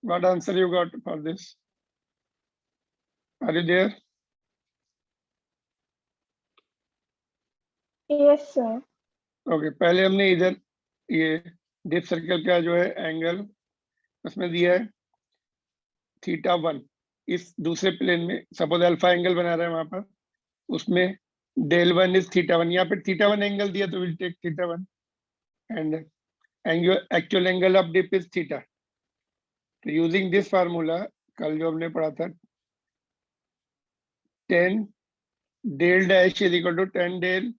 What answer you got for this? Are you there? Yes, sir. Okay पहले हमने इधर ये डिप सर्कल का जो है एंगल उसमें दिया है θ1। इस दूसरे प्लेन में सपोज अल्फा एंगल बना रहे हैं वहां पर, उसमें del1 इज θ1। यहाँ पे θ1 एंगल दिया तो will take θ1 and actual angle of dip is theta. तो यूजिंग दिस फार्मूला कल जो हमने पढ़ा था 10 del dash is equal to 10 del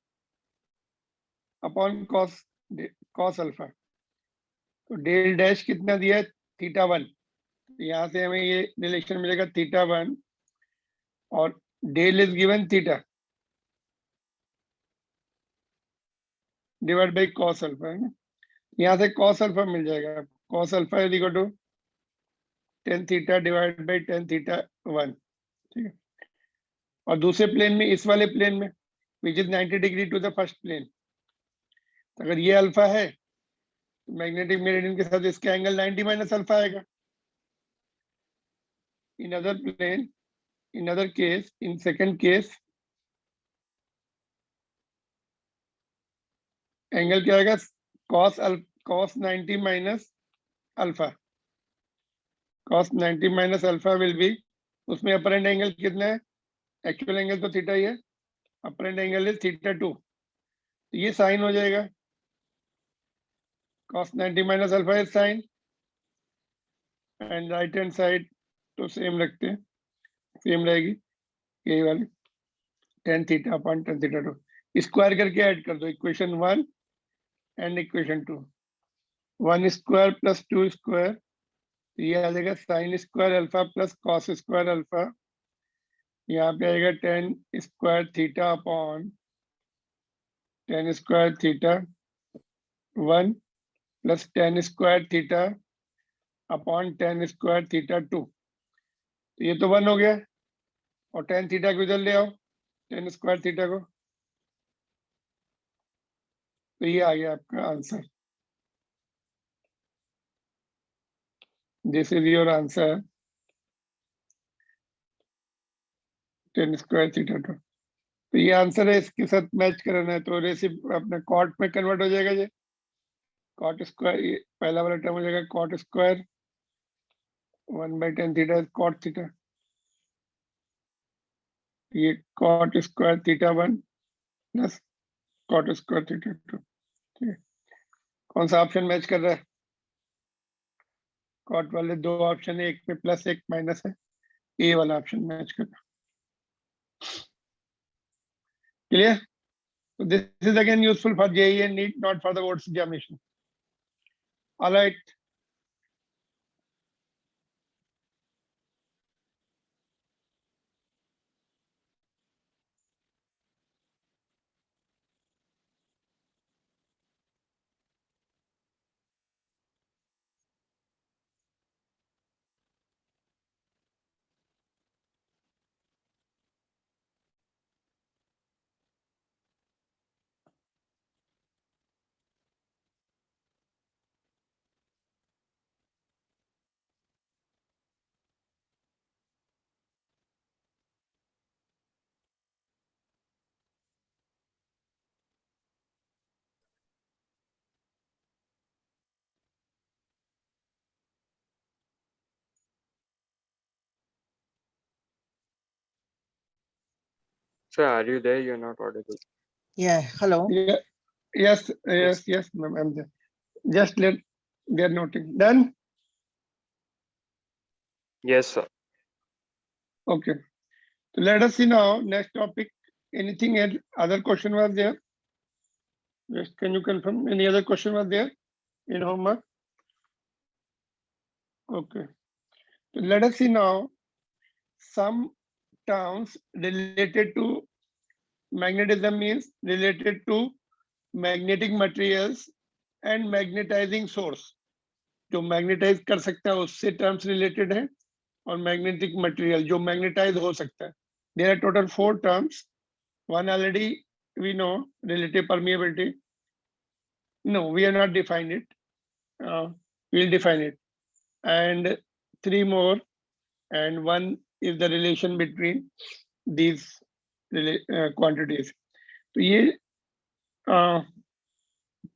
upon cos alpha. तो डेल डैश कितना दिया है θ1, यहाँ से हमें ये रिलेशन मिलेगा θ1 और del is given theta divide by cos alpha है ना। यहाँ से cos अल्फा मिल जाएगा, cos alpha is equal to 10 theta divide by 10 θ1। ठीक है, और दूसरे प्लेन में इस वाले प्लेन में which is 90 degree to the first plane, तो अगर ये अल्फा है तो मैग्नेटिक मेरिडियन के साथ इसका एंगल 90 माइनस अल्फा आएगा। In other plane, in other case, in second case angle क्या आएगा cos 90 minus alpha. cos 90 minus alpha will be, उसमें अपरेंट एंगल कितना है, एक्चुअल एंगल तो थीटा ही है, अपरेंट एंगल इज θ2, तो ये साइन हो जाएगा cos 90 minus alpha is sine and right hand side तो सेम रखते हैं, सेम रहेगी यही वाली 10 थीटा अपॉन 10 θ2। स्क्वायर करके ऐड कर दो equation 1 and equation 2, 1 square plus 2 square, ये आ जाएगा sine square alpha plus cos square alpha. यहाँ पे आएगा 10 square theta upon 10 square theta 1 plus 10 square theta upon 10 square theta 2। तो ये तो 1 हो गया और 10 थीटा को इधर ले आओ 10 स्क्वायर थीटा को, तो ये आ गया आपका answer. This is your answer 10 square theta 2। तो ये आंसर है, इसके साथ मैच कराना है तो रेसिप अपने कॉट में कन्वर्ट हो जाएगा। ये कॉट स्क्वायर, ये पहला वाला टर्म हो जाएगा cot square 1/10 theta cot theta, ये cot square theta 1 plus cot square theta 2। ठीक है, कौन सा ऑप्शन मैच कर रहा है? कॉट वाले दो ऑप्शन है, एक में प्लस एक माइनस है, ए वाला ऑप्शन मैच कर रहा है। Clear? So this is again useful for JEE and NEET, not for the board's examination. All right. Sir, are you there? You're not audible. Yeah, hello. Yeah. Yes, ma'am, I'm there. Just let they're noting. Done? Yes, sir. Okay. So let us see now. Next topic. Anything else? Other question was there? Just can you confirm? Any other question was there in homework? Okay. So let us see now some terms related to magnetism, means related to magnetic materials and magnetizing source. जो magnetise कर सकता है उससे terms related है, और magnetic material जो magnetise हो सकता है। There are total 4 terms. One already we know, relative permeability. No, we are not defined it, we will define it. And 3 more, and one is the relation between these quantities. तो ये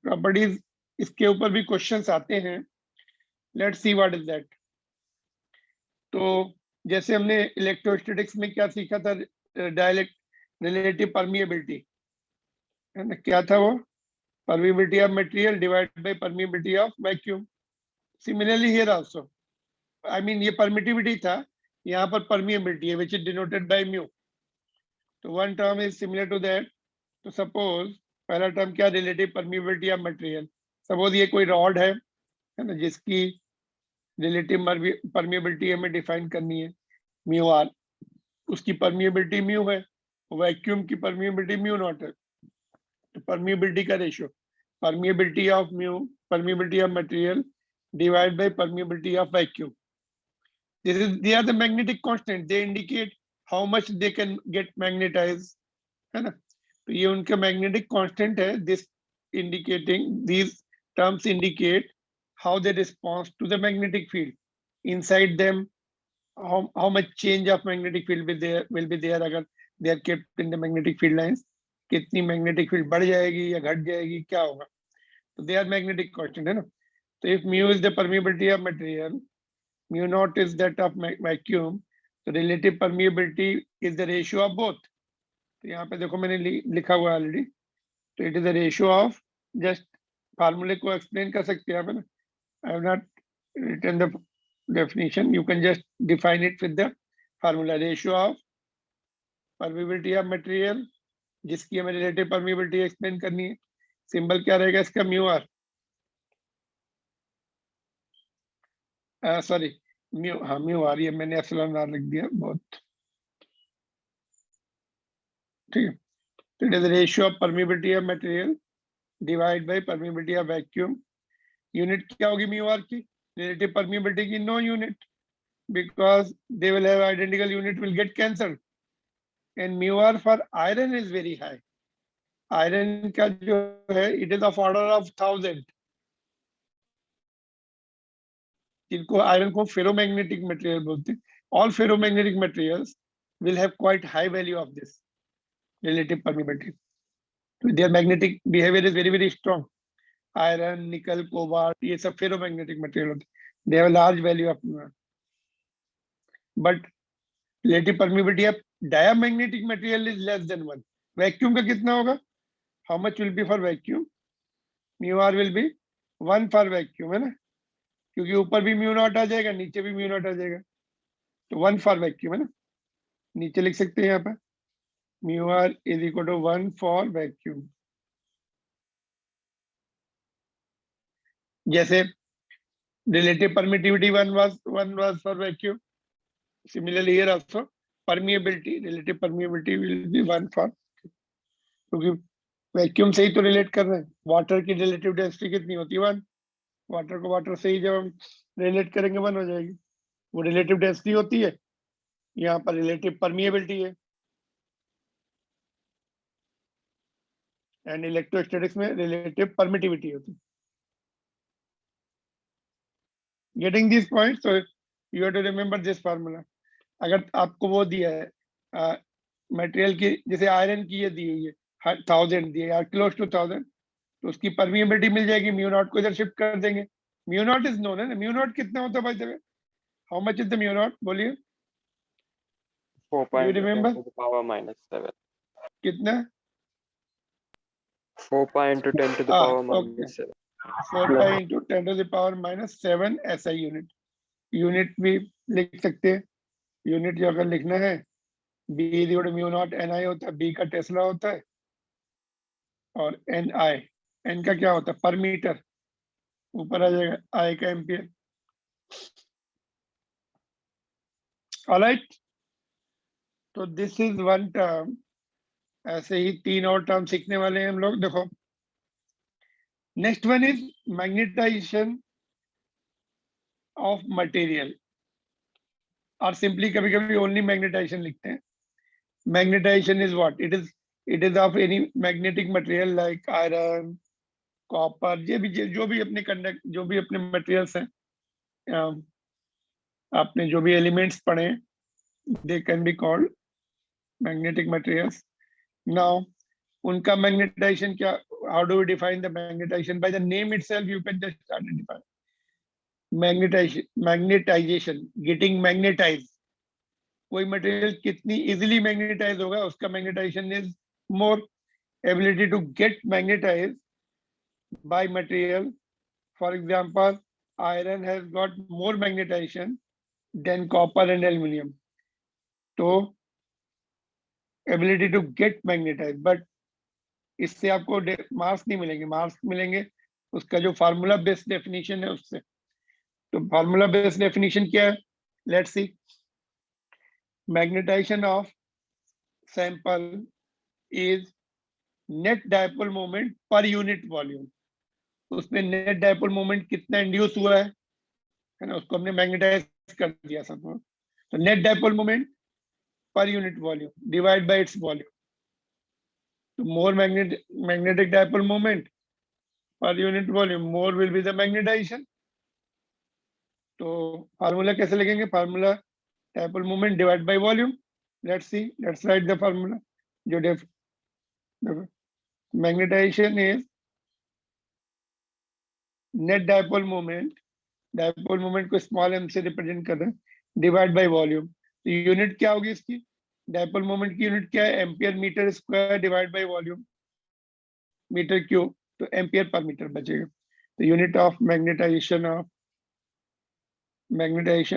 properties, इसके ऊपर भी questions आते हैं. Let's see what is that. तो जैसे हमने इलेक्ट्रोस्टैटिक्स में क्या सीखा था, डायलेक्ट रिलेटिव परमिएबिलिटी, है ना, क्या था वो? Permeability of material divided by permeability of vacuum. Similarly here also, I mean ये परमिटिविटी था, यहाँ पर परमिएबिलिटी है which is denoted by mu. तो one term is similar to that. तो सपोज पहला टर्म क्या, relative permeability of material. Suppose ये कोई रॉड है ना, जिसकी रिलेटिव परमिएबिलिटी हमें डिफाइन करनी है, म्यू आर. उसकी परमिएबिलिटी म्यू है, वैक्यूम की परमिएबिलिटी म्यू नॉट है. तो परमिएबिलिटी का ratio, permeability of mu, permeability of material divided by permeability of vacuum. They are the magnetic constant. They indicate how much they can get magnetized, है ना. तो ये उनका magnetic constant है. This indicating, these terms indicate how they respond to the magnetic field inside them. How much change of magnetic field will be there अगर they are kept in the magnetic field lines. कितनी magnetic field बढ़ जाएगी या घट जाएगी, क्या होगा. तो दे आर मैग्नेटिक कांस्टेंट, है ना. तो if mu is the permeability of material, mu not is that of vacuum, तो relative permeability is the ratio of both. तो यहाँ पे देखो मैंने लिखा हुआ ऑलरेडी. तो it is the ratio of, just फार्मूले को एक्सप्लेन कर सकते हैं आप, है ना. I have not written the definition, you can just define it with the formula. Ratio of permeability of material, जिसकी हमें रिलेटिव परमिएबिलिटी एक्सप्लेन करनी है. सिंबल क्या रहेगा इसका, म्यू आर. सॉरी, म्यू, हाँ म्यू आर, ये मैंने एप्सिलॉन आर लिख दिया, बहुत ठीक है. तो it is ratio of permeability of material divide by permeability of vacuum. Unit क्या होगी म्यू आर की, रिलेटिव परमिएबिलिटी की no unit, because they will have identical unit, will get cancelled. And mu r for iron is very high. Iron का जो है, it is of order of 1000, जिनको iron को ferromagnetic material बोलते हैं. All ferromagnetic materials will have quite high value of this relative permeability. Their magnetic behavior is very strong. Iron, nickel, cobalt, ये सब ferromagnetic material होते हैं. They have a large value of, but relative permeability of diamagnetic material is less than 1. Vacuum का कितना होगा? How much will be for vacuum? Mu r will be 1 for vacuum, है ना, क्योंकि ऊपर भी म्यू नॉट आ जाएगा, नीचे भी म्यू नॉट आ जाएगा. तो 1 फॉर वैक्यूम, है ना. नीचे लिख सकते हैं यहाँ पर, mu r is equal to 1 for vacuum. जैसे relative permittivity 1 was for vacuum, similarly here also permeability, relative permeability will be 1 for, क्योंकि वैक्यूम से ही तो रिलेट कर रहे हैं. वाटर की रिलेटिव डेंसिटी कितनी होती है, 1. वाटर को वाटर से ही जब हम रिलेट करेंगे 1 हो जाएगी, वो रिलेटिव डेंसिटी होती है. यहाँ पर रिलेटिव परमिएबिलिटी है. एंड इलेक्ट्रोस्टैटिक्स में रिलेटिव परमिटिविटी होती है. Getting this point, so you have to remember this formula. अगर आपको वो दिया है मटेरियल की, जैसे आयरन की ये दी हुई है 1000 दी है या क्लोज टू 1000, तो उसकी परमिएबिलिटी मिल जाएगी. म्यू नॉट को इधर शिफ्ट कर देंगे. म्यू नॉट इज नोन, है ना. म्यू नॉट कितना होता है भाई साहब, how much is the mu naught, बोलिए. 4.10 remember? to the power minus 7. कितना? 4.10 to the power minus 7. 4 pi into 10 to the power minus 7 SI unit. Unit भी लिख सकते हैं. यूनिट जो अगर लिखना है, B equal to mu not NI होता है, B का टेस्ला होता है, और NI, N का क्या होता है, पर मीटर, ऊपर आ जाएगा, I का एम्पियर. ऑलराइट, तो दिस इज वन टर्म. ऐसे ही 3 और टर्म सीखने वाले हैं हम लोग. देखो, next one is magnetization of material, और सिंपली कभी कभी ओनली मैग्नेटाइजेशन लिखते हैं. Magnetization is what, it is of any magnetic material like iron, copper, जो भी अपने कंडक्ट, जो भी अपने मटेरियल्स हैं, आपने जो भी एलिमेंट्स पढ़े, they can be called magnetic materials. Now उनका मैग्नेटाइजेशन क्या, how do we define the magnetization? By the name itself you can just identify magnetization, getting magnetize. कोई मटेरियल कितनी इजीली मैग्नेटाइज होगा, उसका magnetization is more. Ability to get magnetize by material. For example, iron has got more magnetization than copper and aluminum. तो ability to get magnetized, but इससे आपको marks नहीं मिलेंगे. Marks मिलेंगे उसका जो फार्मूला बेस्ड डेफिनेशन है उससे. तो फार्मूला बेस्ड डेफिनेशन क्या है? Let's see. Magnetization of sample is net dipole moment per unit volume. उसमें नेट डायपोल मोमेंट कितना इंड्यूस हुआ है ना, उसको हमने मैग्नेटाइज कर दिया सब. तो net dipole moment per unit volume divide by its volume. तो more magnetic dipole moment per unit volume, more will be the magnetization. तो फार्मूला कैसे लिखेंगे? Formula dipole moment divide by volume. Let's see, let's write the formula. जो magnetization is net dipole moment, dipole moment को small m से represent कर रहे हैं, divide by volume. तो यूनिट क्या होगी इसकी? डायपोल मोमेंट की यूनिट क्या है? Ampere metre square divide by volume metre cube. तो एम्पियर पर मीटर बचेगा. तो unit of magnetization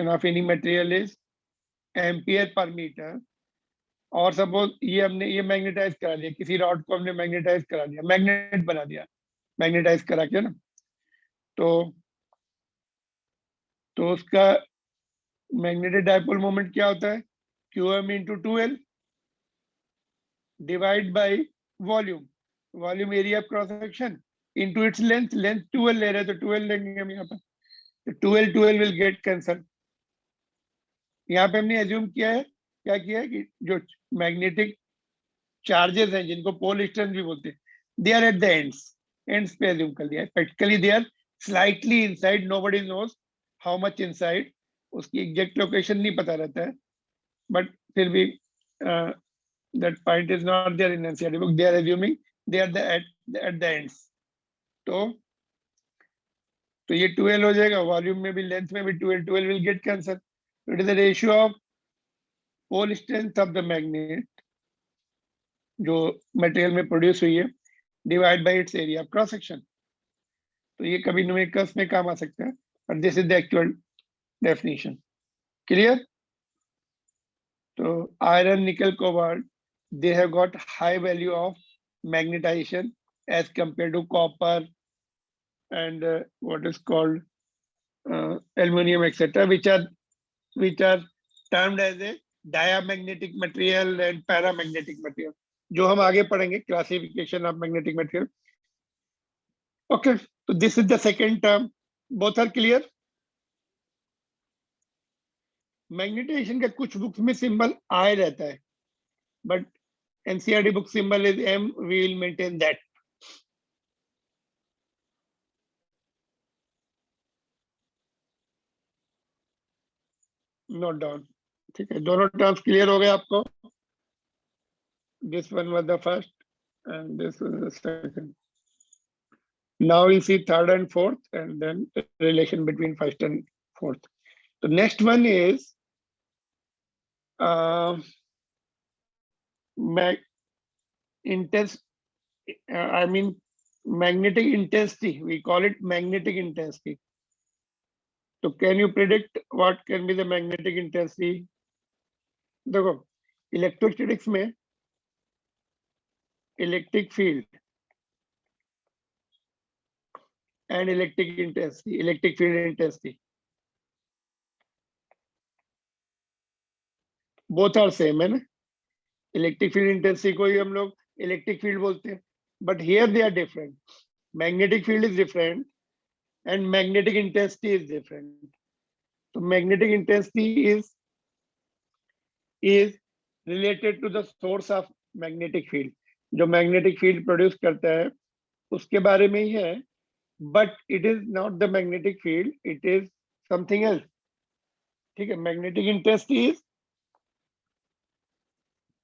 of any material is ampere per metre. और सपोज ये हमने ये मैग्नेटाइज करा दिया, किसी रॉड को हमने मैग्नेटाइज करा दिया, मैग्नेट बना दिया मैग्नेटाइज करा के ना. तो उसका मैग्नेटिक डायपोल मोमेंट क्या होता है? QM into 2L divide by volume, volume area of cross section into its length. Length 2L ले रहे हैं तो 2L लेंगे हम यहाँ पर. तो 2L विल गेट कैंसल. यहाँ पे हमने एज्यूम किया है, क्या किया है कि जो मैग्नेटिक चार्जेस हैं जिनको पोल डिस्टेंस भी बोलते हैं, they are at the ends पे एज्यूम कर दिया है. Practically they are slightly inside, nobody knows how much inside. उसकी एग्जैक्ट लोकेशन नहीं पता रहता है, बट फिर भी that point is not there in NCERT book. They are assuming they are at the ends. तो ये 2L हो जाएगा, वॉल्यूम में भी लेंथ में भी 2L will get cancelled. It is the ratio of pole strength of the magnet जो material में प्रोड्यूस हुई है divide by it's area of cross section. तो ये कभी न्यूमेरिकल्स में काम आ सकता है, और this is the actual definition. Clear? तो आयरन, निकल, cobalt, they have got high value of magnetization as compared to copper and what is called aluminum, etc., which are termed as a diamagnetic material and paramagnetic material, जो हम आगे पढ़ेंगे, classification of magnetic material. Okay, so this is the second term. Both are clear? मैग्नेटाइजेशन का कुछ books में symbol I रहता है, but NCERT book symbol is M. We will maintain that. Note down. ठीक है, दोनों टर्म्स क्लियर हो गए आपको? This one was the first and this was the second. Now we see third and fourth, and then relation between first and fourth. The next one is magnetic intensity. We call it magnetic intensity. So can you predict what can be the magnetic intensity? देखो, electrostatics में electric field and electric field intensity both are same है ना. Electric field intensity को ही हम लोग electric field बोलते हैं, but here they are different. Magnetic field is different and magnetic intensity is different. So magnetic intensity is related to the source of magnetic field. जो magnetic field produce करता है उसके बारे में ही है, but it is not the magnetic field, it is something else. ठीक है, magnetic intensity is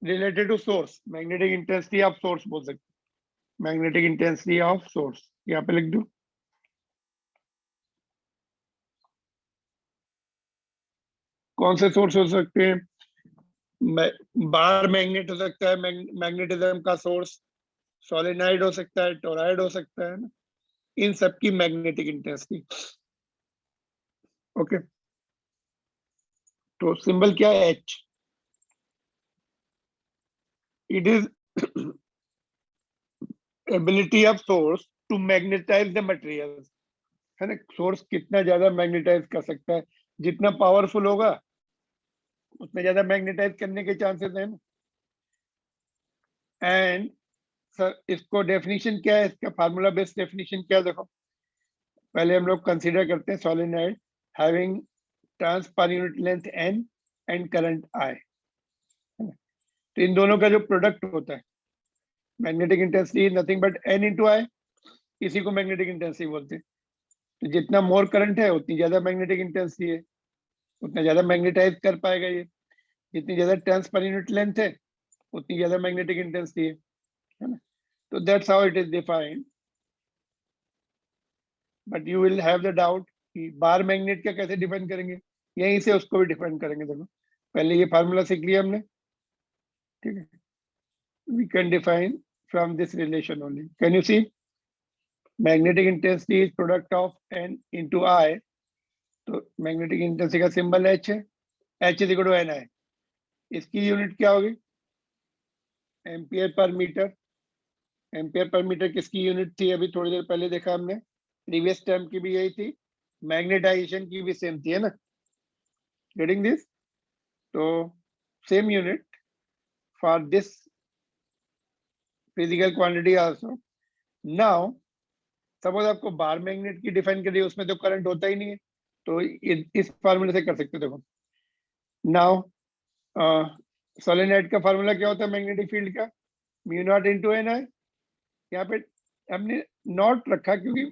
related to source, magnetic intensity of source बोल सकते, मैग्नेटिक इंटेंसिटी ऑफ सोर्स यहाँ पे लिख दो। कौन से सोर्स हो सकते हैं? बार मैग्नेट हो सकता है, मैग्नेटिज्म का सोर्स, सोलेनाइड हो सकता है, टोराइड हो सकता है ना, इन सब की मैग्नेटिक इंटेंसिटी। ओके, तो सिंबल क्या है? H. It is ability of source to magnetize the material, है ना। सोर्स कितना ज्यादा मैग्नेटाइज कर सकता है, जितना पावरफुल होगा उतना ज्यादा मैग्नेटाइज करने के चांसेस हैं। एंड सर इसको डेफिनेशन क्या है, इसका फार्मूला बेस्ड डेफिनेशन क्या है? देखो पहले हम लोग कंसीडर करते हैं solenoid having turns per unit length n and current I। तो इन दोनों का जो प्रोडक्ट होता है, magnetic intensity nothing but n into I, इसी को मैग्नेटिक इंटेंसिटी बोलते हैं। तो जितना मोर करंट है उतनी ज्यादा मैग्नेटिक इंटेंसिटी है, उतना ज्यादा मैग्नेटाइज कर पाएगा ये। जितनी ज्यादा टर्न्स पर यूनिट लेंथ है उतनी ज्यादा मैग्नेटिक इंटेंसिटी है ना। तो that's how it is defined. But you will have the doubt कि बार मैग्नेट का कैसे डिफाइन करेंगे, यहीं से उसको भी डिफाइन करेंगे। देखो पहले ये फार्मूला सीख लिया हमने, ठीक है। We can define from this relation only. Can you see, magnetic intensity is product of n into I। तो मैग्नेटिक इंटेंसिटी का सिंबल H है, H is equal to NI। इसकी यूनिट क्या होगी? Ampere per metre. Ampere per metre किसकी unit थी? अभी थोड़ी देर पहले देखा हमने, प्रीवियस टर्म की भी यही थी, मैग्नेटाइजेशन की भी सेम थी, है ना। Getting this? तो same unit for this physical quantity also. Now suppose आपको बार मैग्नेट की डिफाइन करिए, उसमें तो करंट होता ही नहीं है, तो इस फार्मूले से कर सकते हो। देखो नाउ सोलेनॉइड का फार्मूला क्या होता है मैग्नेटिक फील्ड का? म्यू नॉट इंटू एन आई। यहाँ पे हमने नॉट रखा क्योंकि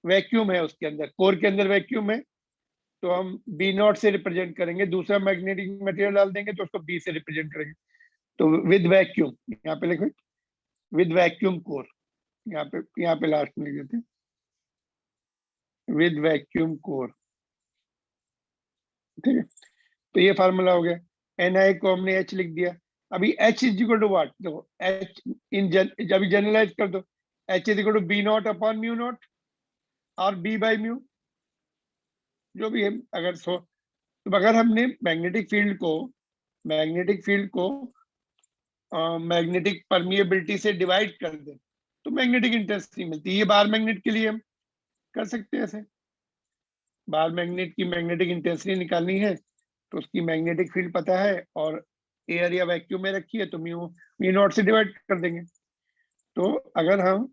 वैक्यूम है उसके अंदर, कोर के अंदर वैक्यूम है, तो हम बी नॉट से रिप्रेजेंट करेंगे। दूसरा मैग्नेटिक मटेरियल डाल देंगे तो उसको बी से रिप्रेजेंट करेंगे। तो विद वैक्यूम, यहाँ पे लिखो विद वैक्यूम कोर, यहाँ पे लास्ट में लिख देते हैं विद वैक्यूम कोर, ठीक है। तो ये फार्मूला हो गया। NI को हमने H लिख दिया। अभी H is equal to what? देखो H जब जनरलाइज कर दो, H is equal to B not upon mu not और बी बाई म्यू, जो भी है। अगर हमने मैग्नेटिक फील्ड को मैग्नेटिक परमिएबिलिटी से डिवाइड कर दे तो मैग्नेटिक इंटेंसिटी मिलती है। ये बार मैग्नेट के लिए हम कर सकते हैं ऐसे। बार मैग्नेट की मैग्नेटिक इंटेंसिटी निकालनी है तो उसकी मैग्नेटिक फील्ड पता है और एयर या वैक्यूम में रखी है तो म्यू नॉट से डिवाइड कर देंगे। तो अगर हम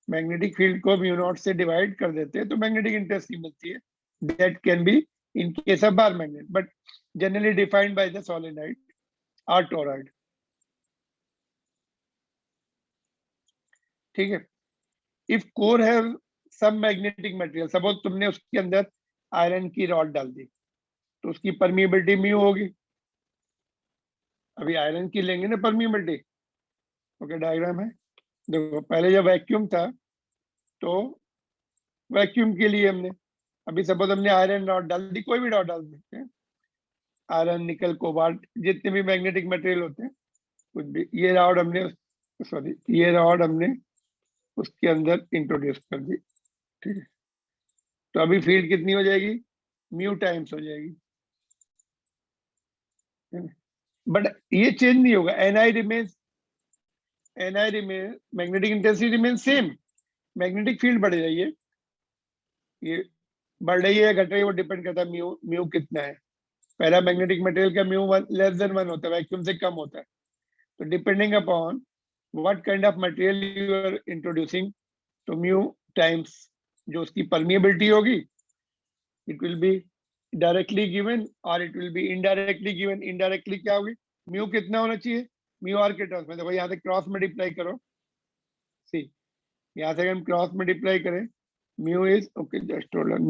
मैग्नेटिक फील्ड को म्यू नॉट से डिवाइड कर देते हैं तो मैग्नेटिक इंटेंसिटी मिलती है। That can be in case of bar magnet, but generally defined by the solenoid और टोरॉइड, ठीक है। इफ कोर है सब मैग्नेटिक मटेरियल, सपोज तुमने उसके अंदर आयरन की रॉड डाल दी तो उसकी परमिएबिलिटी म्यू होगी। अभी आयरन की लेंगे ना परमिएबिलिटी। ओके, डायग्राम है। देखो पहले जब वैक्यूम था तो वैक्यूम के लिए हमने, अभी सपोज हमने आयरन रॉड डाल दी, कोई भी रॉड डाल सकते हैं, आयरन निकल कोबाल्ट जितने भी मैग्नेटिक मटेरियल होते हैं कुछ भी, ये रॉड हमने उसके अंदर इंट्रोड्यूस कर दी, ठीक है। तो अभी फील्ड कितनी हो जाएगी? म्यू टाइम्स हो जाएगी, बट ये चेंज नहीं होगा। Magnetic intensity remain same. Magnetic field बढ़ रही है, ये बढ़ रही है घट रही है, वो डिपेंड करता है म्यू म्यू कितना है। पहला मैग्नेटिक मटेरियल का म्यू लेस देन 1 होता है, वैक्यूम से कम होता है। तो depending upon what kind of material you are introducing, तो म्यू टाइम्स जो उसकी परमिएबिलिटी होगी, it will be directly given और it will be indirectly given. Indirectly क्या होगी? म्यू कितना होना चाहिए म्यू आर के टर्म्स में? देखो यहाँ से क्रॉस मल्टीप्लाई करो, सी यहाँ से हम क्रॉस मल्टीप्लाई करें, mu is okay just hold on,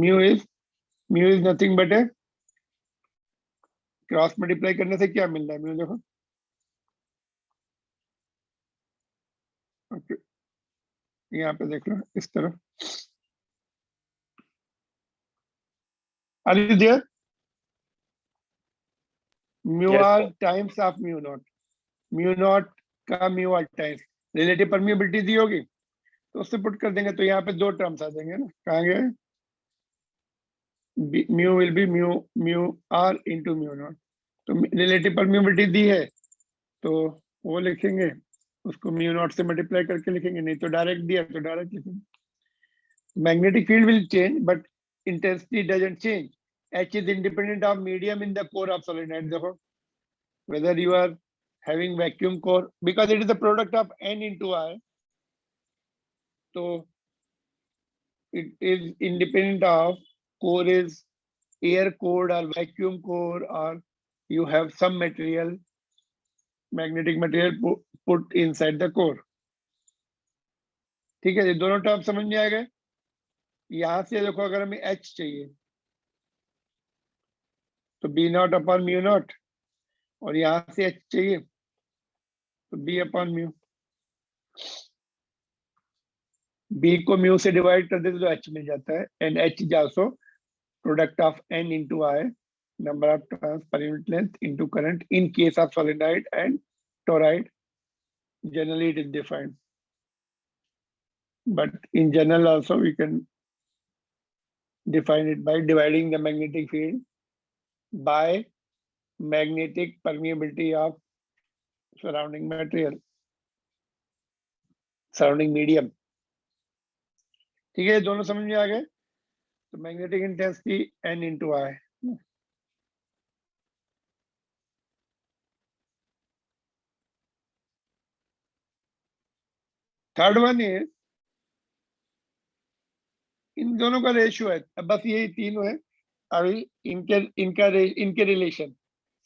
mu is nothing but A cross multiply करने से क्या मिल रहा है मुझे देखो। ओके, यहाँ पे देख लो इस तरह। Are you there? Mu Yes, r sir. Times of mu not का mu r times relative permeability दी होगी तो उससे पुट कर देंगे, तो यहाँ पे दो टर्म्स आ जाएंगे ना, कहाँ गए? Mu will be mu r into mu not. तो रिलेटिव परमिएबिलिटी दी है तो वो लिखेंगे, उसको म्यू नॉट से मल्टीप्लाई करके लिखेंगे, नहीं तो डायरेक्ट दिया तो डायरेक्ट लिखेंगे। Magnetic field will change, but intensity doesn't change. H is independent of medium in the core of solenoid. देखो, whether you are having vacuum core, because it is the product of N into I, so it is independent of core is air core or vacuum core, or you have some material, magnetic material put inside the core. ठीक है, ये दोनों term समझ में आ गए। यहां से देखो, अगर हमें H चाहिए तो B not upon mu not, और यहां से H चाहिए तो B अपॉन म्यू। B को म्यू से डिवाइड कर देते तो H मिल जाता है, and H is also product of N into I, number of turns per unit length into current in case of solenoid and toroid. Generally it is defined, but in general also we can define it by dividing the magnetic field by magnetic permeability of surrounding material, surrounding medium. ठीक है, दोनों समझ में आ गए। तो magnetic intensity N into I. Third one is, इन दोनों का रेशियो है, अब बस यही तीनों है अभी, इनके रिलेशन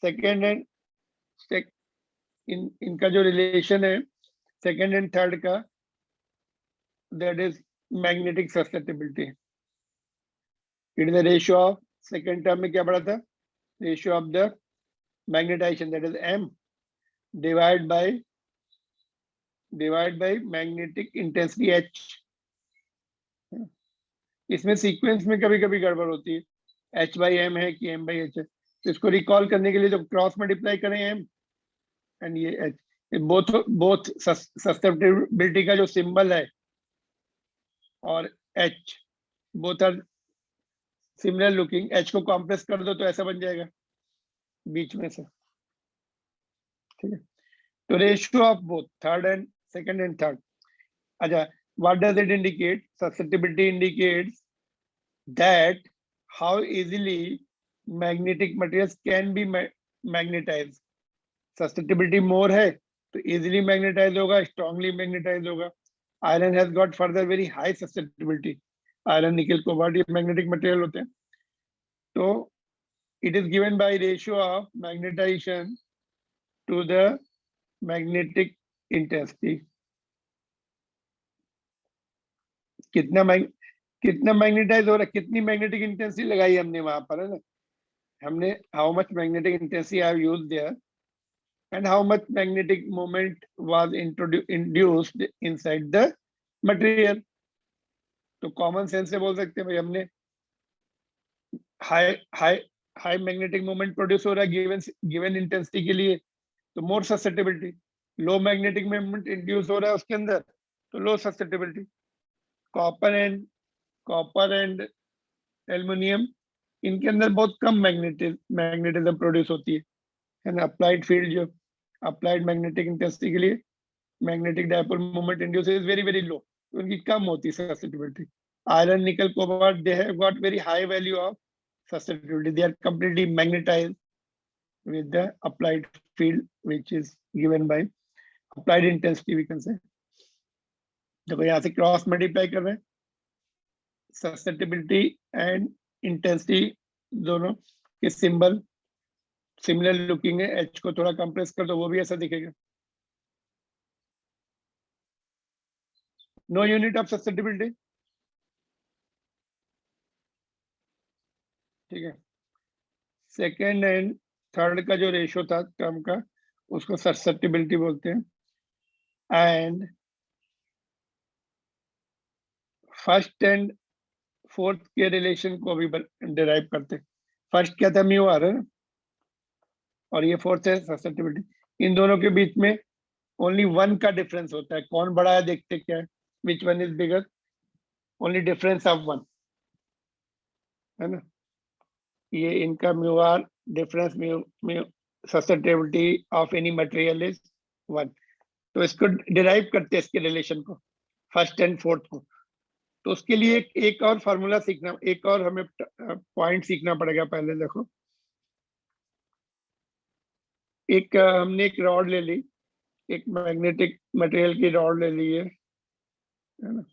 सेकेंड एंड इनका जो रिलेशन है सेकेंड एंड थर्ड का, that is magnetic susceptibility. It is the ratio of, second term में क्या पढ़ा था, ratio of the magnetization, that is M divide by magnetic intensity H। इसमें सीक्वेंस में कभी कभी गड़बड़ होती है, H/M है कि M/H है, तो इसको रिकॉल करने के लिए जब क्रॉस मल्टीप्लाई करें M एंड ये H, बोथ ससेप्टिबिलिटी का जो सिंबल है और H both are similar looking, H को कॉम्प्रेस कर दो तो ऐसा बन जाएगा बीच में से। ठीक है, तो ratio of both third and second and third. अच्छा, what does it indicate? Susceptibility indicates that how easily magnetic materials can be magnetized. Susceptibility more है तो easily magnetize होगा, strongly magnetize होगा। Iron has got further very high susceptibility. Iron, nickel, cobalt ये magnetic material होते हैं। तो it is given by ratio of magnetization to the magnetic intensity. कितना magnetise हो रहा है, कितनी मैग्नेटिक इंटेंसिटी लगाई हमने वहां पर, है ना, हमने how much magnetic intensity I have used there and how much magnetic moment was induced inside the material. तो कॉमन सेंस से बोल सकते हैं भाई, हमने high high high magnetic moment produce हो रहा है गिवन इंटेंसिटी के लिए तो more susceptibility, low magnetic moment induce हो रहा है उसके अंदर तो low susceptibility. Copper and aluminium, इनके अंदर बहुत कम मैग्नेटिज्म प्रोड्यूस होती है ना। अप्लाइड फील्ड जो अप्लाइड मैग्नेटिक इंटेंसिटी के लिए magnetic dipole moment induce is very very low, तो उनकी कम होती है ससेप्टिबिलिटी। आयरन, निकल, cobalt, they have got very high value of susceptibility, they are completely magnetized with the applied field which is given by applied intensity we can say। देखो यहाँ से cross multiply कर रहे हैं, ससेप्टिबिलिटी एंड इंटेंसिटी दोनों के symbol similar looking है। H को थोड़ा कंप्रेस कर दो वो भी ऐसा दिखेगा। नो यूनिट ऑफ ससेप्टिबिलिटी, ठीक है। सेकेंड एंड थर्ड का जो रेशियो था टर्म का उसको ससेप्टिबिलिटी बोलते हैं। एंड फर्स्ट एंड फोर्थ के रिलेशन को भी डिराइव करते हैं। फर्स्ट क्या था, म्यू आर है ना, और ये फोर्थ है ससेप्टिबिलिटी। इन दोनों के बीच में ओनली वन का डिफरेंस होता है। कौन बड़ा है देखते क्या है, which one is bigger, only difference of one, है ना। ये इनका mu r difference mu susceptibility of any material is one. तो इसको डिराइव करते हैं इसके रिलेशन को, फर्स्ट एंड फोर्थ को। तो उसके लिए एक और फार्मूला सीखना, एक और हमें पॉइंट सीखना पड़ेगा। पहले देखो, हमने एक रॉड ले ली, एक मैग्नेटिक मटेरियल की रॉड ले ली है ना,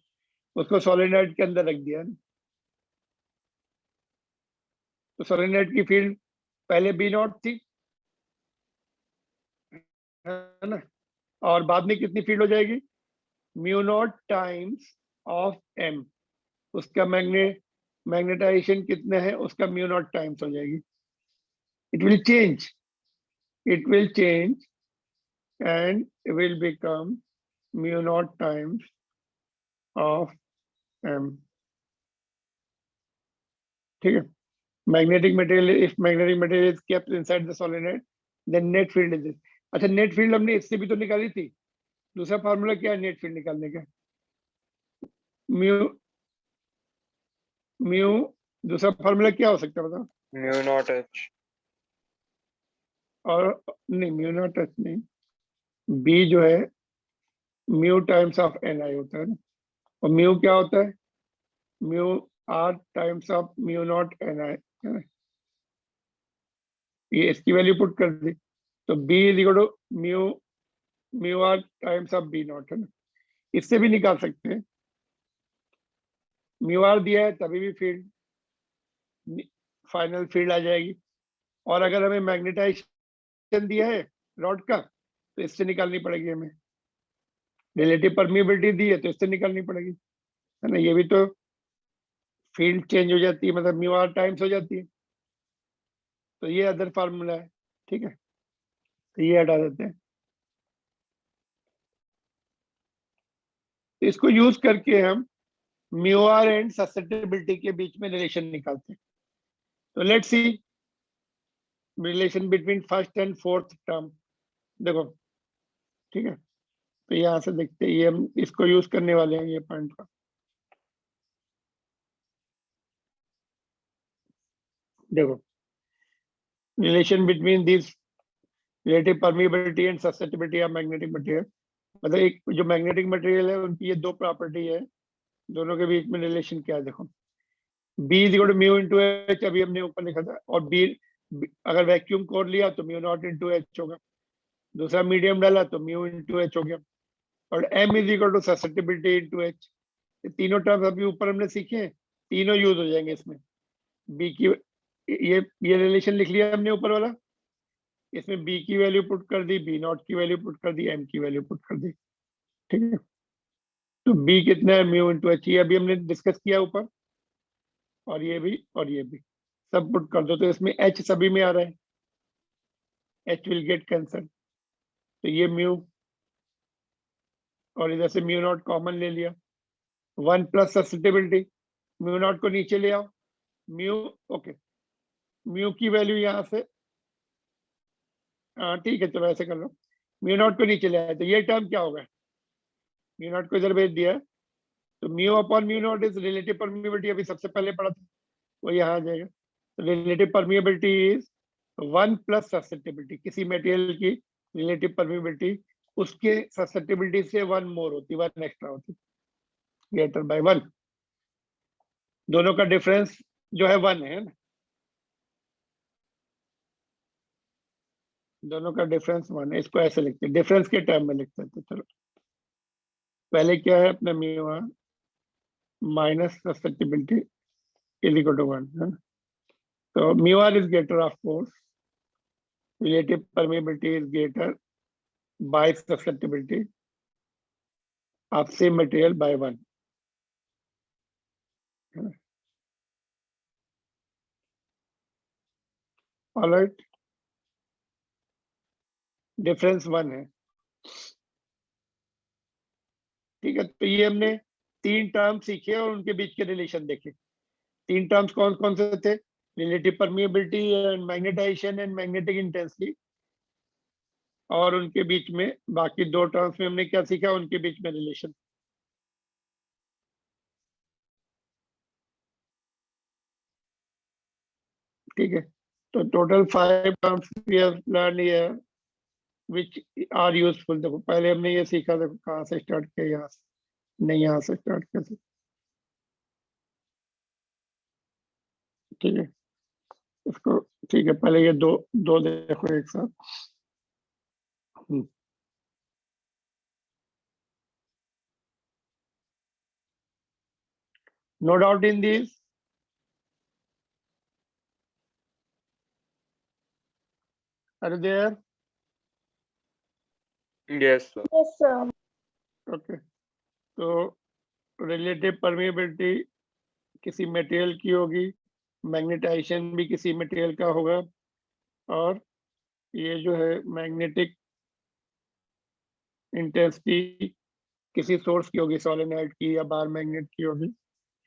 उसको सोलेनोइड के अंदर रख दिया है। तो सोलेनोइड की फील्ड पहले बी नॉट थी, है ना, और बाद में कितनी फील्ड हो जाएगी, mu not times of M. उसका मैग्नेटाइजेशन कितना है, उसका म्यू नॉट टाइम्स हो जाएगी। It will change, and will become mu naught times of m। ठीक है। Magnetic material, if magnetic material is kept inside the solenoid, then net field is this। अच्छा, net field हमने इससे भी तो निकाली थी। दूसरा फार्मूला क्या है नेट फील्ड निकालने का, म्यू म्यू दूसरा फार्मूला क्या हो सकता है बताओ। Mu not H. और नहीं, म्यू नॉट एच नहीं, बी जो है mu times of N I होता है ना, और म्यू क्या होता है, mu r times of mu not N I, है ना। ये इसकी वैल्यू पुट कर दी, तो B is equal to mu r times of B not, है ना। इससे भी निकाल सकते हैं, म्यू आर दिया है तभी भी फील्ड, फाइनल फील्ड आ जाएगी। और अगर हमें मैग्नेटाइजेशन दिया है रॉड का, तो इससे निकालनी पड़ेगी हमें। रिलेटिव परमिएबिलिटी दी है तो इससे निकालनी पड़ेगी, है ना। ये भी तो फील्ड चेंज हो जाती है, मतलब म्यू आर टाइम्स हो जाती है। तो ये अदर फार्मूला है, ठीक है, तो ये हटा देते हैं। इसको यूज करके हम म्यू आर एंड ससेप्टिबिलिटी के बीच में रिलेशन निकालते हैं। तो let's see relation between first and fourth term. देखो, ठीक है, तो यहां से देखते हैं, ये हम इसको यूज करने वाले हैं, ये पॉइंट का। देखो, relation between this relative permeability and susceptibility of magnetic material, मतलब एक जो मैग्नेटिक मटेरियल है उनकी ये दो प्रॉपर्टी है, दोनों के बीच में रिलेशन क्या है। देखो, B is equal to mu into H, अभी हमने ऊपर लिखा था, और बी अगर वैक्यूम कोर लिया तो म्यू नॉट इंटू एच होगा, दूसरा मीडियम डाला तो म्यू इंटू एच हो गया, और M is equal to susceptibility into H. तीनों टर्म्स अभी ऊपर हमने सीखे हैं, तीनों यूज हो जाएंगे इसमें। बी की ये रिलेशन लिख लिया हमने ऊपर वाला, इसमें बी की वैल्यू पुट कर दी, बी नॉट की वैल्यू पुट कर दी, एम की वैल्यू पुट कर दी, ठीक है। तो बी कितना है, म्यू इंटू एच, ये अभी हमने डिस्कस किया ऊपर, और ये भी और ये भी सब पुट कर दो, तो इसमें एच सभी में आ रहा है, एच विल गेट कैंसल। तो ये म्यू, और इधर से म्यू नॉट कॉमन ले लिया, one plus susceptibility, mu naught को नीचे ले आओ, म्यू, ओके, म्यू की वैल्यू यहाँ से, हाँ ठीक है, चलो ऐसे कर लो, म्यू नॉट को नीचे ले आए, तो ये टर्म क्या होगा, म्यू नॉट को इधर भेज दिया, तो mu upon mu not is relative permeability, अभी सबसे पहले पढ़ा था, वो यहाँ आ जाएगा। तो relative permeability is one plus susceptibility, किसी मटेरियल की रिलेटिव परमिएबिलिटी उसके ससेप्टिबिलिटी से वन मोर होती, वन एक्स्ट्रा होती, ग्रेटर बाय वन, दोनों का डिफरेंस जो है वन है ना, दोनों का डिफरेंस वन है। इसको ऐसे लिखते हैं, डिफरेंस के टर्म में लिखते हैं। तो चलो, पहले क्या है अपना mu r minus susceptibility is equal to one, है ना। तो mu r is greater of course, relative permeability is greater by susceptibility of same material by one। All right, difference 1 है। ठीक है, तो ये हमने 3 टर्म सीखे और उनके बीच के रिलेशन देखे। 3 टर्म्स कौन कौन से थे? Relative permeability and magnetization and magnetic intensity, और उनके बीच में बाकी 2 टर्म्स में हमने क्या सीखा, उनके बीच में रिलेशन। ठीक है, तो total 5 terms we have learn here which are useful. देखो पहले हमने ये सीखा, देखो कहाँ से स्टार्ट किया, यहाँ से नहीं, यहाँ से स्टार्ट किया। ठीक है, इसको ठीक है, पहले ये दो दो देखो एक साथ। No doubt in this? Are you there? Yes, sir. Yes, sir. Okay, तो रिलेटिव परमिएबिलिटी किसी मटेरियल की होगी, मैग्नेटाइजेशन भी किसी मटेरियल का होगा, और ये जो है मैग्नेटिक इंटेंसिटी किसी सोर्स की होगी, सोलेनोइड की या बार मैग्नेट की होगी,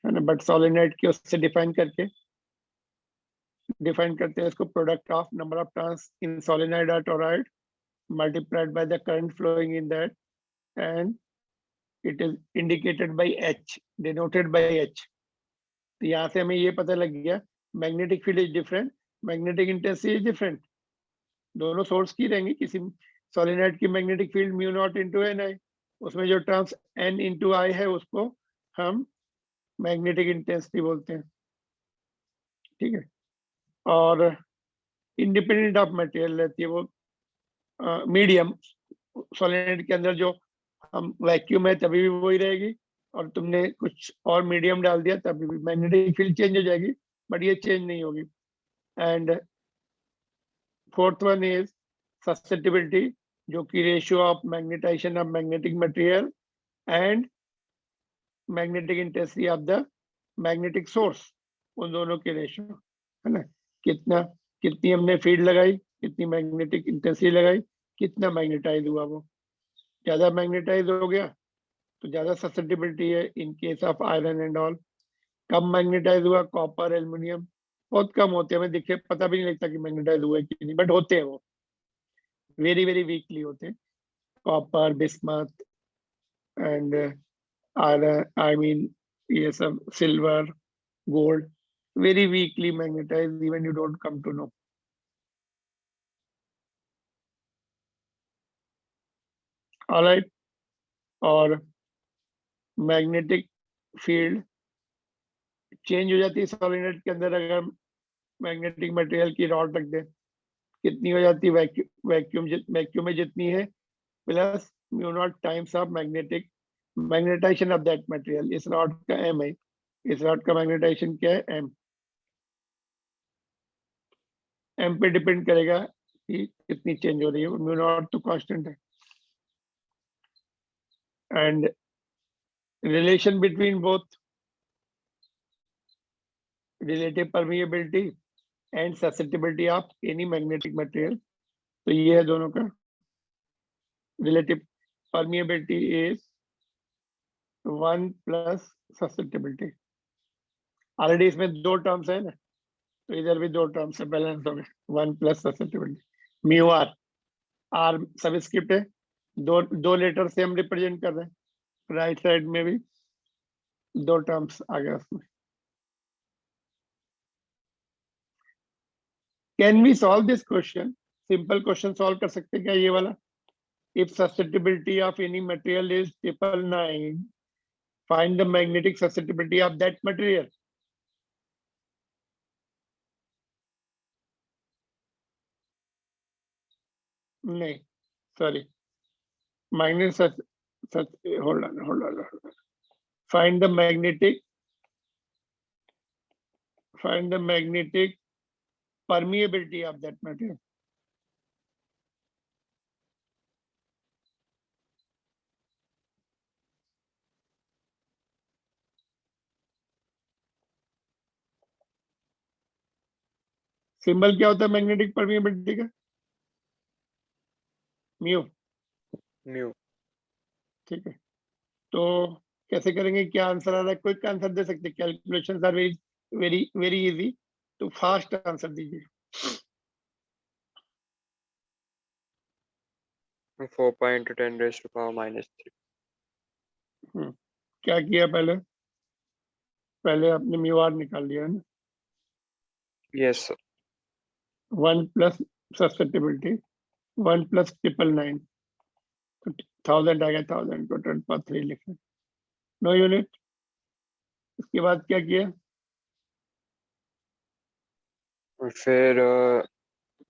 है ना। बट सोलेनोइड की उससे डिफाइन करते हैं इसको, product of number of turns in solenoid और toroid multiplied by the current flowing in that, and it is indicated by H, denoted by H। तो यहाँ से हमें ये पता लग गया magnetic field is different, magnetic intensity is different, दोनों सोर्स की रहेंगी। किसी सोलेनोइड की magnetic field mu not into N I, उसमें जो टर्म्स एन इंटू आई है उसको हम मैग्नेटिक इंटेंसिटी बोलते हैं। ठीक है, और इंडिपेंडेंट ऑफ मटेरियल रहती है वो मीडियम। सोलेनोइड के अंदर जो हम वैक्यूम है तभी भी वही रहेगी, और तुमने कुछ और मीडियम डाल दिया तभी भी मैग्नेटिक फील्ड चेंज हो जाएगी, बट ये चेंज नहीं होगी। And fourth one is susceptibility, जो कि ratio of magnetization of magnetic material and magnetic intensity of the magnetic source, उन दोनों के रेशियो, है ना। कितनी हमने फील्ड लगाई, कितनी मैग्नेटिक इंटेंसिटी लगाई, कितना मैग्नेटाइज हुआ, वो ज्यादा मैग्नेटाइज हो गया तो ज्यादा ससेप्टिबिलिटी है in case of iron and all. कम मैग्नेटाइज हुआ, कॉपर एल्युमिनियम बहुत कम होते हैं, हमें दिखे पता भी नहीं लगता कि मैग्नेटाइज हुआ है कि नहीं, बट होते हैं वो, वेरी वेरी वीकली होते हैं। Copper, bismuth and iron, I mean ये सब, silver, gold, very weakly magnetise, even you don't come to know. Alright, और मैग्नेटिक फील्ड चेंज हो जाती है सॉलिड के अंदर अगर मैग्नेटिक मटेरियल की रॉड रख दे। कितनी हो जाती है? वैक्यूम में जितनी है plus mu not times of magnetization of that material. इस रॉड का एम है, इस रॉड का मैग्नेटाइजेशन क्या है? एम। एम पे डिपेंड करेगा कि कितनी चेंज हो रही है, म्यू नॉट तो कांस्टेंट है। And relation between both relative permeability and susceptibility of any magnetic material, तो ये है दोनों का। Relative permeability is 1 plus susceptibility. Already इसमें 2 टर्म्स है ना, तो इधर भी 2 टर्म्स है, बैलेंस हो गए। 1 plus susceptibility mu r, r subscript है, दो लेटर से हम रिप्रेजेंट कर रहे हैं। राइट साइड में भी 2 टर्म्स आ गया उसमें। Can we solve this question? Simple question solve कर सकते हैं क्या ये वाला? If susceptibility of any material is 999, find the magnetic susceptibility of that material. नहीं, sorry, magnetic hold on. Find the magnetic permeability of that material. Symbol क्या होता है मैग्नेटिक परमिएबिलिटी का? Mu, mu. ठीक है। तो कैसे करेंगे, क्या आंसर आ रहा है, क्विक आंसर दे सकते, calculations are very very very easy, तो फास्ट आंसर दीजिए। 4 pi into 10 raised to power minus 3. क्या किया पहले, पहले आपने म्यू आर निकाल लिया है ना, Yes, sir. 1 plus sustainability 1 plus 999, तो 1000 आ गया, 1000 को 10 पर 3 लिखे, नो यूनिट। उसके बाद क्या किया, फिर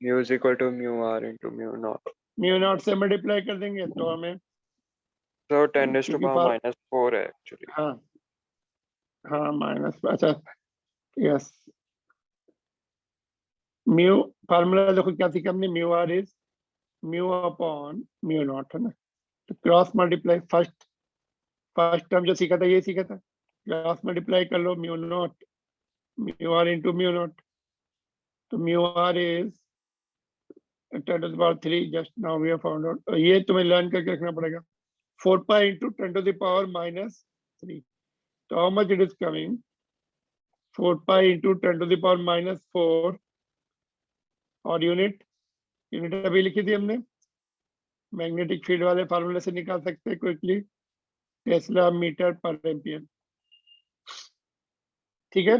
mu is equal to mu r into mu naught. Mu naught से मल्टीप्लाई कर देंगे तो हमें, So 10 raised to क्योंकि power minus 4 है actually. हाँ हाँ माइनस, अच्छा यस, म्यू फार्मूला देखो क्या सीखा हमने, mu r is mu upon mu naught, है ना, तो क्रॉस मल्टीप्लाई, फर्स्ट टर्म जो सीखा था ये सीखा था, क्रॉस मल्टीप्लाई कर लो, mu not mu r into mu not, तो mu r is 10⁻³ just now we have found out, ये तुम्हें लर्न करके रखना पड़ेगा, 4 पाई इंटू 10⁻³ तो how much it is coming, 4 pi into 10⁻⁻4, और यूनिट अभी लिखी थी हमने, मैग्नेटिक फील्ड वाले फार्मूले से निकाल सकते हैं क्विकली, टेस्ला मीटर पर एम्पियर, ठीक है।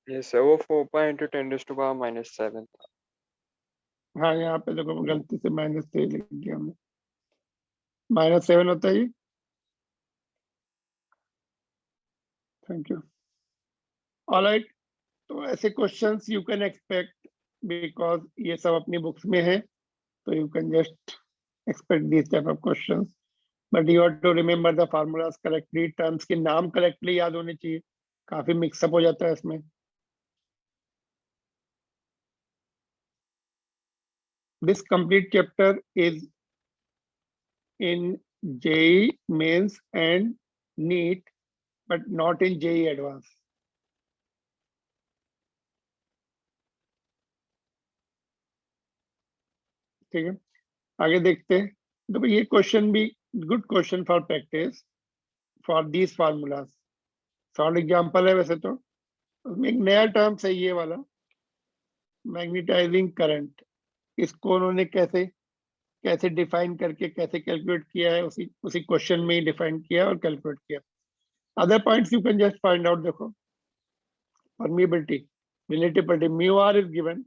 Yes, sir. वो 4 pi into 10 raised to power minus 7. हाँ यहाँ पे देखो गलती से -3 लिख दिया हमने, -7 होता है ये, थैंक यू, ऑलराइट। तो ऐसे questions you can expect, because ये सब अपनी बुक्स में है, तो you can just expect this type of questions, but you have to remember the formulas correctly, terms के नाम करेक्टली याद होने चाहिए, काफी मिक्सअप हो जाता है इसमें। This complete chapter is in JEE Mains and NEET, but not in JEE Advanced. ठीक है, आगे देखते हैं। देखो ये क्वेश्चन भी good question for practice for these formulas, solved example है वैसे तो, उसमें एक नया टर्म है ये वाला, मैग्नेटाइजिंग करंट, इसको उन्होंने कैसे कैसे डिफाइन करके कैसे कैलकुलेट किया है, उसी क्वेश्चन में ही डिफाइन किया और कैलकुलेट किया। Other points you can just find out, देखो permeability, relativity, mu r is given,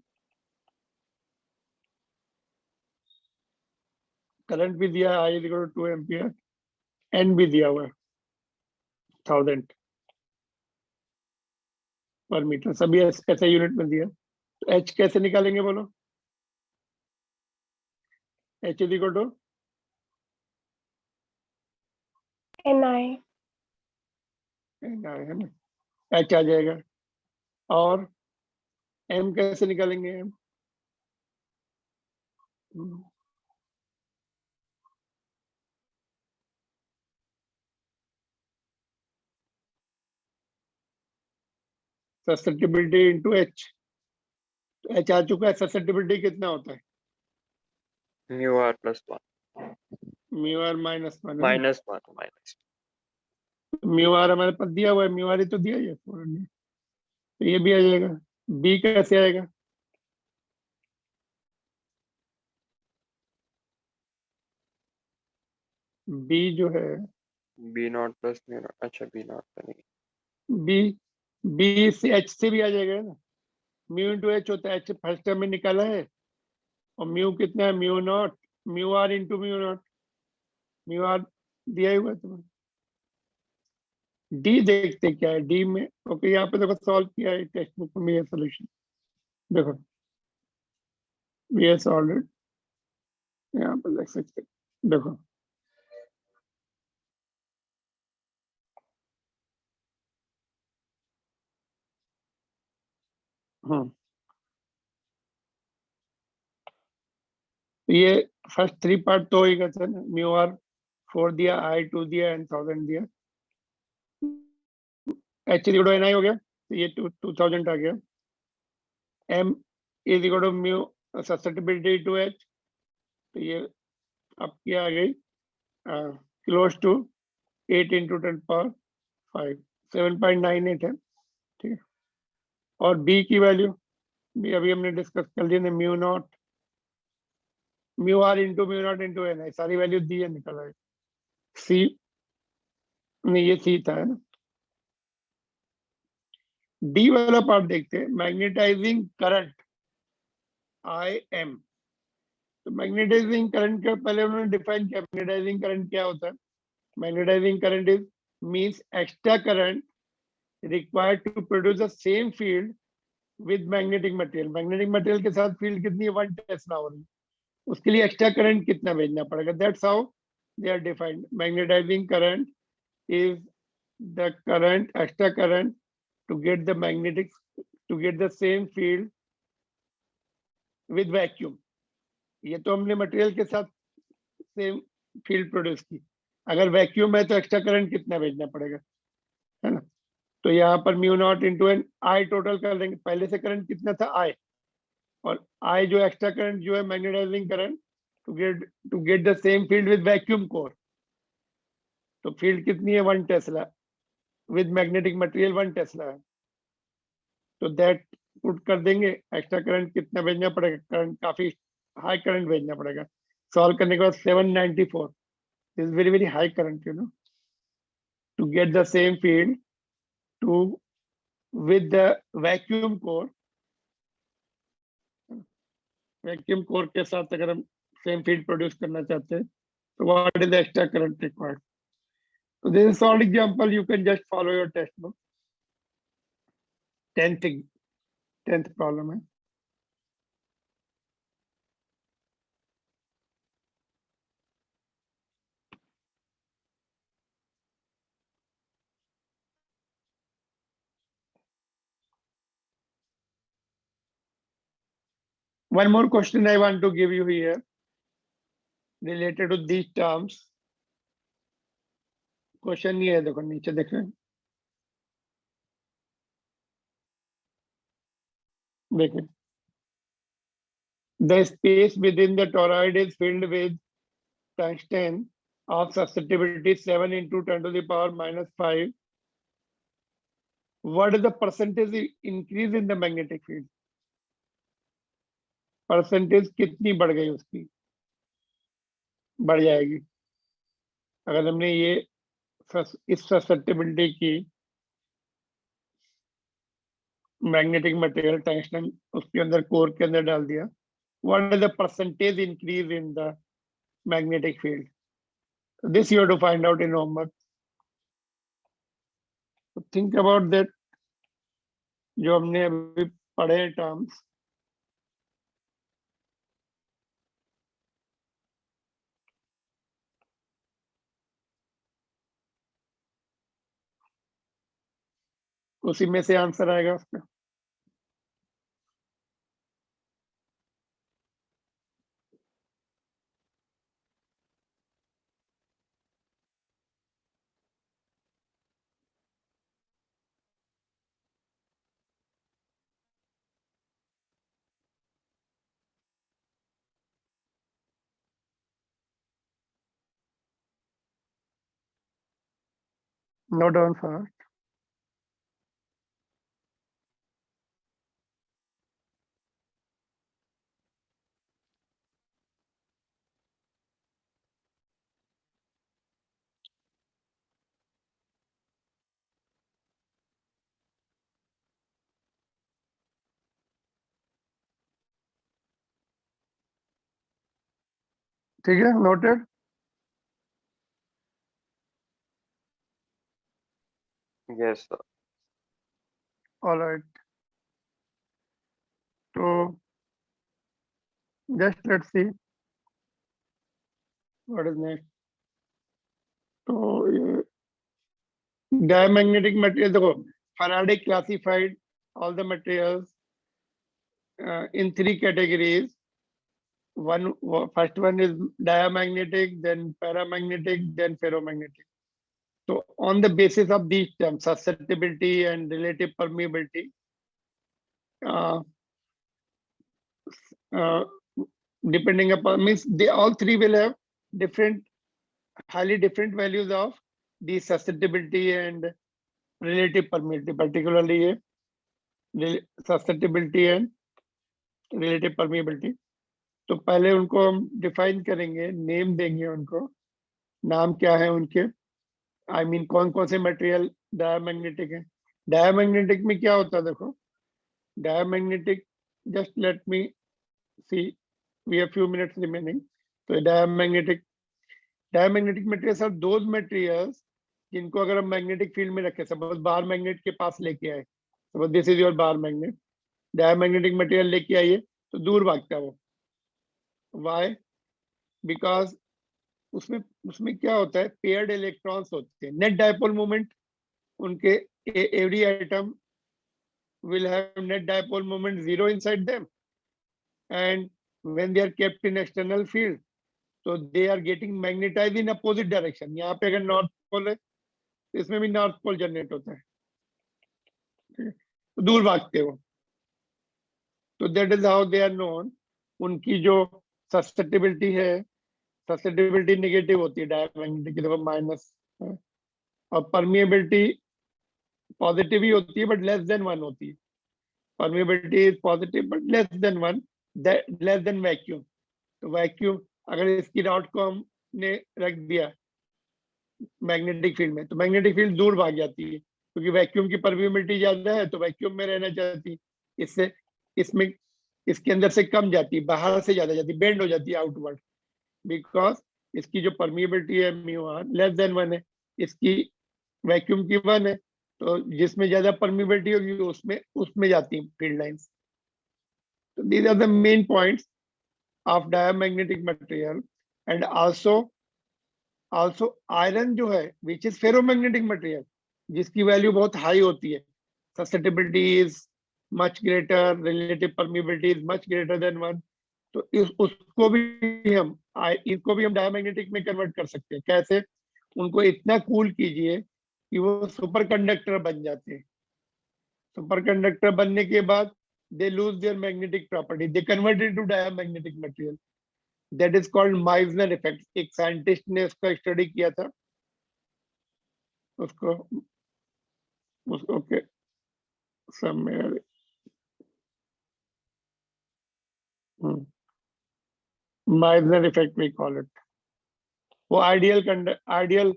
current भी दिया है, I is equal to 2 ampere, n भी दिया हुआ है 1000 पर मीटर, सभी ऐसे यूनिट में दिया, तो h कैसे निकालेंगे बोलो, h is equal to NI है ना, h आ जाएगा, और m कैसे निकालेंगे, m ससेप्टिबिलिटी इंटू h, तो h आ चुका है, ससेप्टिबिलिटी कितना होता है, Mu r plus 1. Mu r -1 है, Minus 1. Minus. म्यू आर हमारे पास दिया हुआ है, म्यू आर ही तो दिया ही है, तो ये भी आ जाएगा, b कैसे आएगा, b जो है B naught plus mu naught. अच्छा B naught तो नहीं. बी से एच से भी आ जाएगा ना, म्यू इंटू एच होता है, एच फर्स्ट टर्म में निकाला है, और म्यू कितना है, mu not mu r into mu not, mu r दिया ही हुआ है तुम्हें। डी देखते क्या है, डी में ओके, यहाँ पे देखो सॉल्व किया है टेक्स्ट बुक में, ये सोल्यूशन देखो, ये सॉल्व इट, यहाँ पे देख सकते देखो, ये फर्स्ट 3 पार्ट तो ही करते हैं ना, म्यू आर 4 दिया, I 2 दिया, एंड 1000 दिया, H equal to N I हो गया, तो ये 2000 आ गया, m is equal to mu susceptibility to h, तो ये आपकी आ गई क्लोज टू 8 इंटू 10⁵, 7.98 है, ठीक है। और बी की वैल्यू भी अभी हमने डिस्कस कर ली ना, mu not mu r into mu not into N I, सारी वैल्यू दी है, निकल आई। सी नहीं, ये सी था, है ना। डी वाला पार्ट देखते हैं, मैग्नेटाइजिंग करंट आई एम। तो मैग्नेटाइजिंग करंट का पहले उन्होंने डिफाइन किया, मैग्नेटाइजिंग करंट क्या होता है। Magnetising current is means extra current required to produce the same field with magnetic material. Magnetic material के साथ फील्ड कितनी है, 1 टेस्ला हो रही है, उसके लिए एक्स्ट्रा करंट कितना भेजना पड़ेगा। That's how they are defined. Magnetising current is the current, extra current to get the magnetic, to get the same field with vacuum। ये तो हमने मटेरियल के साथ सेम फील्ड प्रोड्यूस की, अगर वैक्यूम है तो एक्स्ट्रा करंट कितना भेजना पड़ेगा, है ना। तो यहाँ पर mu not into N I total कर देंगे, पहले से करंट कितना था आई, और आई जो एक्स्ट्रा करंट जो है magnetising current to get the same field with vacuum core. तो फील्ड कितनी है, 1 tesla, with magnetic material 1 tesla है। तो दैट पुट कर देंगे, एक्स्ट्रा करंट कितना भेजना पड़ेगा, करंट काफी हाई करंट भेजना पड़ेगा। सॉल्व करने के बाद 794 is very very high current, you know, to get the same field to with the vacuum core. Vacuum core के साथ अगर हम सेम फील्ड प्रोड्यूस करना चाहते हैं तो what is the extra current required. So this is all example, you can just follow your textbook। 10th problem है। One more question I want to give you here related to these terms। Question ये है, देखो नीचे देखें, देखें, the space within the toroid is filled with tungsten of susceptibility 7 into 10 to the power minus 5। What is the percentage increase in the magnetic field? Percentage कितनी बढ़ गई उसकी, बढ़ जाएगी अगर हमने ये इस ससेप्टिबिलिटी की मैग्नेटिक मटेरियल टंगस्टन उसके अंदर कोर के अंदर डाल दिया। What is the percentage increase in the magnetic field, this you have to find out in homework. Think about that, जो हमने अभी पढ़े टर्म्स। उसी में से आंसर आएगा उसका। Note down first. ठीक है, noted. Yes, sir. All right, तो just let's see what is next. तो डायमैग्नेटिक मटेरियल देखो, Faraday classified all the materials in 3 categories। First one is diamagnetic, then paramagnetic, then ferromagnetic। So on the basis of these terms, susceptibility and relative permeability, depending upon, means they all three will have highly different values of the susceptibility and relative permeability, particularly susceptibility and relative permeability. तो पहले उनको हम define करेंगे, name देंगे उनको, नाम क्या है उनके, आई मीन कौन कौन से मटेरियल डायमैग्नेटिक है. डायमैग्नेटिक में क्या होता है, देखो diamagnetic, just let me see, we have few minutes remaining. तो diamagnetic materials are those materials जिनको अगर हम मैग्नेटिक फील्ड में रखें, सपोज बार मैग्नेट के पास लेके आए, suppose this is your bar magnet, diamagnetic material लेके आइए तो दूर भागता है वो. वाई? बिकॉज उसमें क्या होता है, पेयर्ड इलेक्ट्रॉन्स होते हैं. नेट डायपोल मोमेंट उनके, every atom will have net dipole moment 0 inside them, and when they are kept in external field, so they are getting magnetized in opposite direction. यहाँ पे अगर नॉर्थ पोल है तो इसमें भी नॉर्थ पोल जनरेट होता है, तो दूर भागते हो. तो that is how they are known. उनकी जो सस्टेबिलिटी है, सस्टेबिलिटी नेगेटिव होती है डायमैग्नेटिक की, देखो माइनस, और परमिएबिलिटी पॉजिटिव ही होती है बट लेस देन 1 होती है. Permeability is positive but less than 1, less than vacuum. तो वैक्यूम अगर इसकी रॉड को हमने रख दिया मैग्नेटिक फील्ड में, तो मैग्नेटिक फील्ड दूर भाग जाती है, क्योंकि वैक्यूम की परमिएबिलिटी ज्यादा है तो वैक्यूम में रहना चाहती है. इससे इसमें इसके अंदर से कम जाती है, बाहर से ज्यादा जाती है, बेंड हो जाती है आउटवर्ड, बिकॉज इसकी जो परमिएबिलिटी है म्यू आर लेस देन 1 है, इसकी वैक्यूम की 1 है, तो जिसमें ज्यादा परमिएबिलिटी होगी उसमें जाती है फील्ड लाइंस. तो these are the main points of diamagnetic material. And also iron जो है विच इज फेरोमैग्नेटिक मटेरियल, जिसकी वैल्यू बहुत हाई होती है, susceptibility is much greater, relative permeability is much greater than 1, तो उसको भी हम डायमैग्नेटिक में कन्वर्ट कर सकते हैं. कैसे? उनको इतना कूल कीजिए कि वो सुपर कंडक्टर बन जाते हैं. सुपर कंडक्टर बनने के बाद they lose their magnetic property, they convert it to diamagnetic material. That is called Meissner effect. एक साइंटिस्ट ने उसका स्टडी किया था, उसको okay, somewhere Meissner effect we call it. वो आइडियल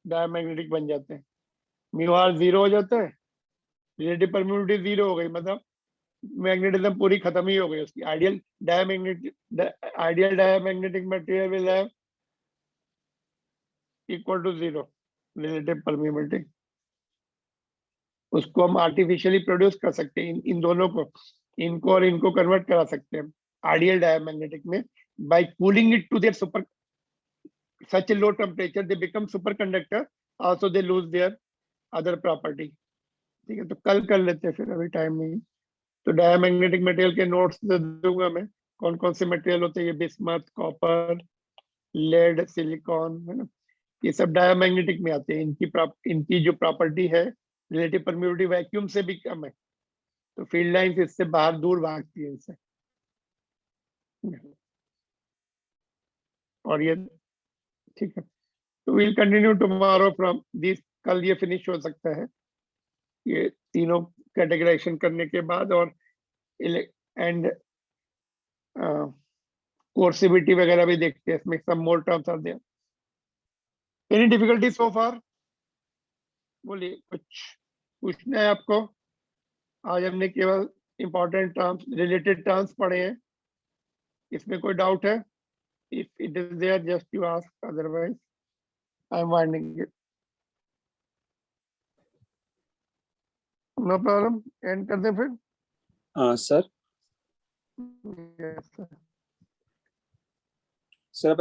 डायमैग्नेटिक बन जाते हैं. म्यू आर 0 हो जाता है, रिलेटिव परमिएबिलिटी 0 हो गई, मतलब मैग्नेटिज्म पूरी खत्म ही हो गई उसकी. Ideal diamagnetic material will have equal to 0 relative permeability. उसको हम आर्टिफिशियली प्रोड्यूस कर सकते हैं, इन दोनों को, इनको और इनको कन्वर्ट करा सकते हैं आइडियल डायमैग्नेटिक में, by cooling it to their super such a low temperature they become superconductor, also they lose their other property. ठीक है, तो कल कर लेते हैं, फिर अभी टाइम नहीं. तो डायमैग्नेटिक मटेरियल के नोट्स दे दूंगा मैं, कौन कौन से मटेरियल होते हैं. ये बिस्मथ, कॉपर, लेड, सिलिकॉन, है ना, ये सब डायमैग्नेटिक में आते हैं. इनकी जो प्रॉपर्टी है, रिलेटिव परमिएबिलिटी वैक्यूम से भी कम है, तो फील्ड लाइंस इससे बाहर दूर भागती है इससे. और ये ठीक है, तो will continue tomorrow from this. कल ये फिनिश हो सकता है, ये तीनों कैटेगराइजेशन करने के बाद, और एंड कोर्सिविटी वगैरह भी देखते हैं. इसमें some more terms are there. Any difficulty so far? बोलिए, कुछ पूछना है आपको? आज हमने केवल इंपॉर्टेंट टर्म्स, रिलेटेड टर्म्स पढ़े हैं. इसमें कोई डाउट है? If it is there, just you ask. Otherwise, I am winding it. No problem. End कर दें फिर? Sir Yes, sir. सर